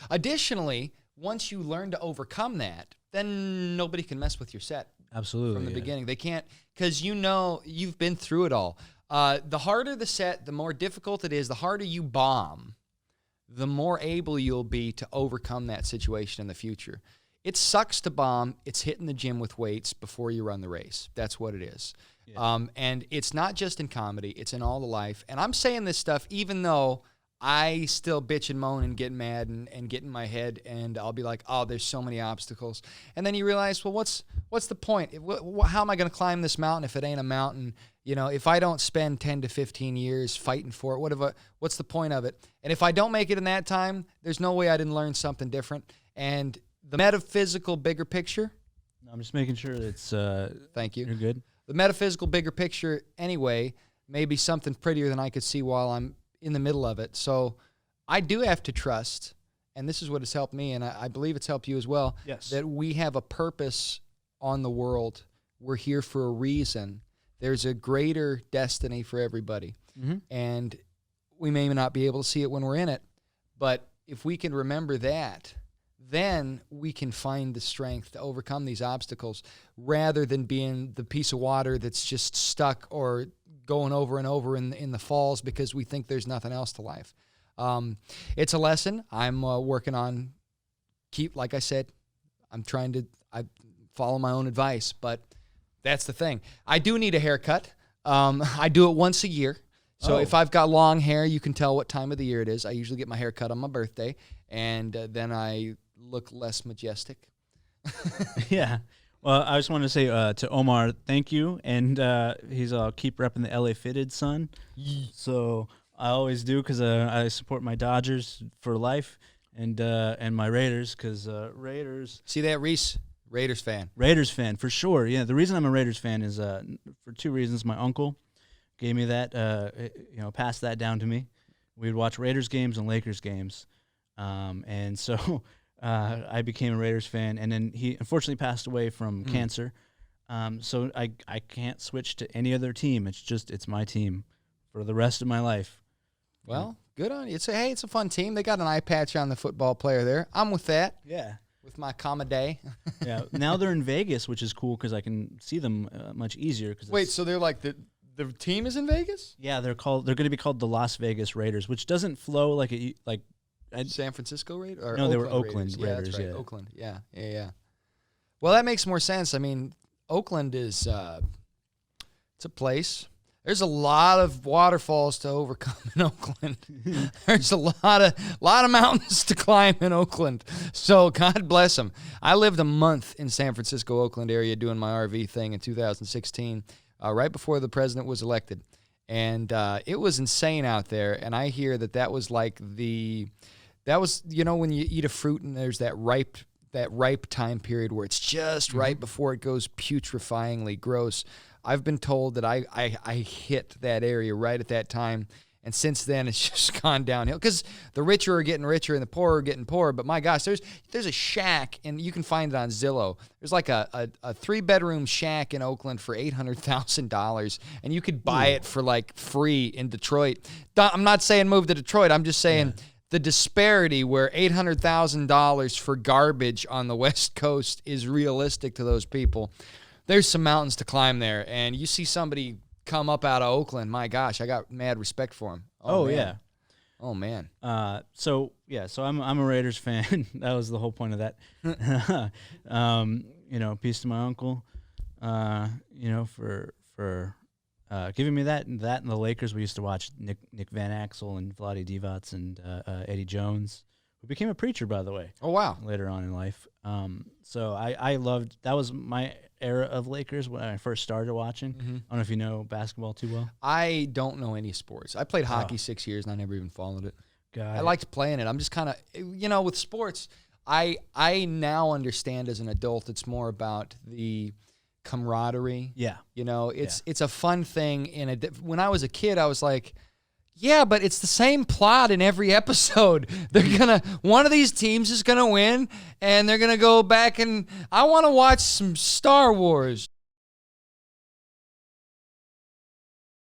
Additionally, once you learn to overcome that, then nobody can mess with your set. Absolutely. From the beginning. They can't, because you've been through it all. The harder the set, the more difficult it is, the harder you bomb, the more able you'll be to overcome that situation in the future. It sucks to bomb. It's hitting the gym with weights before you run the race. That's what it is. Yeah. And it's not just in comedy. It's in all the life. And I'm saying this stuff even though I still bitch and moan and get mad and get in my head, and I'll be like, oh, there's so many obstacles. And then you realize, well, what's the point? How am I going to climb this mountain if it ain't a mountain? You know, if I don't spend 10 to 15 years fighting for it, what's the point of it? And if I don't make it in that time, there's no way I didn't learn something different. And the metaphysical bigger picture. I'm just making sure it's. Thank you. You're good. The metaphysical bigger picture, anyway, may be something prettier than I could see while I'm in the middle of it. So I do have to trust, and this is what has helped me, and I believe it's helped you as well, yes, that we have a purpose on the world. We're here for a reason. There's a greater destiny for everybody. Mm-hmm. And we may not be able to see it when we're in it, but if we can remember that, then we can find the strength to overcome these obstacles rather than being the piece of water that's just stuck or going over and over in the falls because we think there's nothing else to life. It's a lesson I'm working on. Like I said, I follow my own advice, but that's the thing. I do need a haircut. I do it once a year. So if I've got long hair, you can tell what time of the year it is. I usually get my hair cut on my birthday, and then I look less majestic. Yeah. Well, I just want to say to Omar, thank you, and he's keep repping the LA Fitted, son. So I always do because I support my Dodgers for life, and my Raiders because Raiders. See that, Reese? Raiders fan. Raiders fan for sure. Yeah, the reason I'm a Raiders fan is for two reasons. My uncle gave me that, passed that down to me. We'd watch Raiders games and Lakers games, and so. I became a Raiders fan, and then he unfortunately passed away from cancer. So I can't switch to any other team. It's my team for the rest of my life. Well, good on you. It's a fun team. They got an eye patch on the football player there. I'm with that. Yeah. With my comma day. Yeah. Now they're in Vegas, which is cool because I can see them much easier. Wait, so they're like the team is in Vegas? Yeah, they're going to be called the Las Vegas Raiders, which doesn't flow like San Francisco Raiders? No, Oakland, they were Oakland Raiders. Yeah, that's right. Yeah. Oakland. Yeah. Well, that makes more sense. I mean, Oakland is it's a place. There's a lot of waterfalls to overcome in Oakland. There's a lot of mountains to climb in Oakland. So God bless them. I lived a month in San Francisco, Oakland area doing my RV thing in 2016, right before the president was elected. And it was insane out there. And I hear that was like that was, when you eat a fruit and there's that ripe time period where it's just right before it goes putrefyingly gross. I've been told that I hit that area right at that time. And since then, it's just gone downhill because the richer are getting richer and the poorer are getting poorer. But my gosh, there's a shack, and you can find it on Zillow. There's like a 3-bedroom shack in Oakland for $800,000, and you could buy it for like free in Detroit. I'm not saying move to Detroit. I'm just saying the disparity where $800,000 for garbage on the West Coast is realistic to those people. There's some mountains to climb there, and you see somebody come up out of Oakland, my gosh, I got mad respect for him. Oh yeah. Oh man. So I'm a Raiders fan. That was the whole point of that. Peace to my uncle. For giving me that and the Lakers. We used to watch Nick Van Axel and Vlade Divac and Eddie Jones, who became a preacher, by the way. Oh wow. Later on in life. So I loved that was my era of Lakers when I first started watching. I don't know if you know basketball too well. I don't know any sports. I played hockey 6 years and I never even followed it. I liked playing it. I'm just kind of, with sports, I now understand as an adult it's more about the camaraderie. Yeah. It's a fun thing. When I was a kid, I was like, yeah, but it's the same plot in every episode. One of these teams is gonna win, and they're gonna go back and I want to watch some Star Wars.